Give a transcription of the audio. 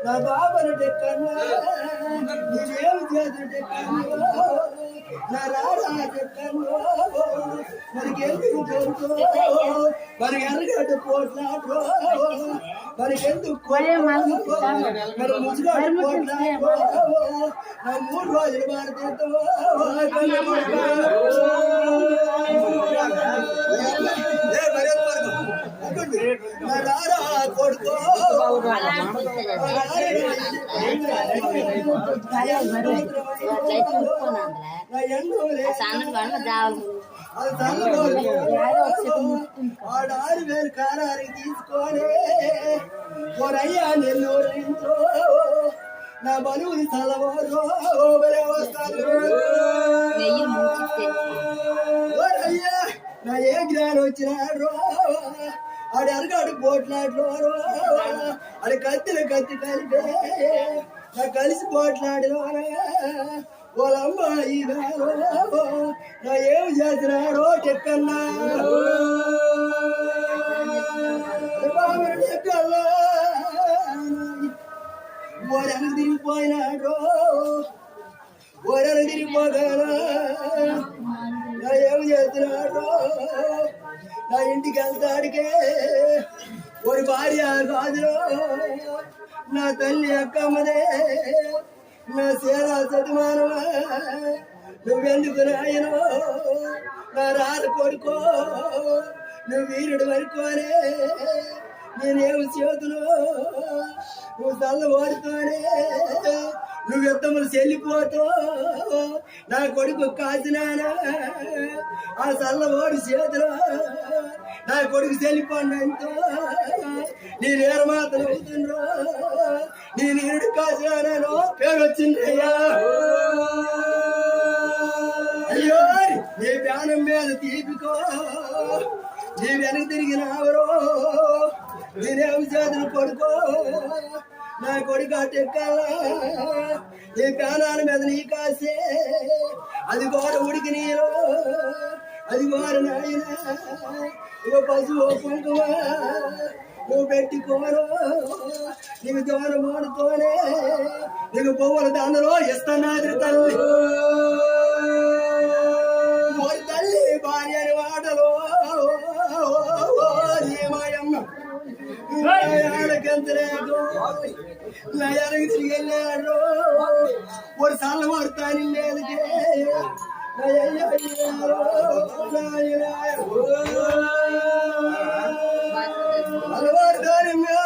నా బాబను డెక్కన్నా నీవేమి చేతులు డెక్కన్నా నా రారా డెక్కన్నా మనకెందుకు కొడుకో మరి ఎర్రగడ్డ పోట్లాడో మనకెందుకు మరి ముసుగాడు పోట్లాడో నా 3 రోజులు మారుతుందో రారా కొడుకో ఆడారు వేరు కారానికి తీసుకొని పోరయ్యా నెల్లూరు నా బలువుని తలవారు వస్తాను నా ఏ జ్ఞానం వచ్చినాడు ఆడ అరగాడు పోట్లాడు ఆడ కత్తి కలిపే నా కలిసి పోట్లాడిన వాళ్ళమ్మ ఈ నా ఏం చేసినాడో చెక్కన్నా చెక్కల్లా ఓరను తిరిగిపోయినాడు ఓరను తిరిగిపోగానా నా ఏం చేస్తున్నాడు నా ఇంటికి వెళ్తాడికే ఒక భార్య కాదులో నా తల్లి అక్కమ్మదే నా సేరా సతిమానమా నువ్వెందుకు నాయనో నా రారు కొడుకో నువ్వు వీరుడు వరకోనే నేనేమి చేతులు నువ్వు తల్ల ఓడుతోనే నువ్వు ఎత్తములు చెల్లిపోతూ నా కొడుకు కాసినానా ఆ చల్ల ఓడి చేతులు నా కొడుకు చెల్లిపోండంతో నేనేరు మాత్రం అవుతుండ్రో నేను ఇరుడు కాసినానో పేరు వచ్చిందయ్యా అయ్యో నీ ప్రాణం మీద తీపికో నీ వెనక తిరిగినావరో నేనేమి చేతులు కొడుకో నా కొడుకు అట్టెక్కాలా నీ ప్రాణాల మీద నీ కాసే అది గోడ ఉడికి నీరు అది గోడ నాయన ఓ పశువు కుంకుమ నువ్వు పెట్టుకోరు నీకు దూరం మాడుతోనే నీకు పువ్వుల దానిలో ఇస్తున్నాది తల్లి తల్లి భార్య అని వాడలో మాయమ్మ ఆడకెంతలేదు నా ఎనగ తిరిగి వెళ్ళాడు ఒక సార్లు వాడతాను లేదు అలవాడు దాని మీద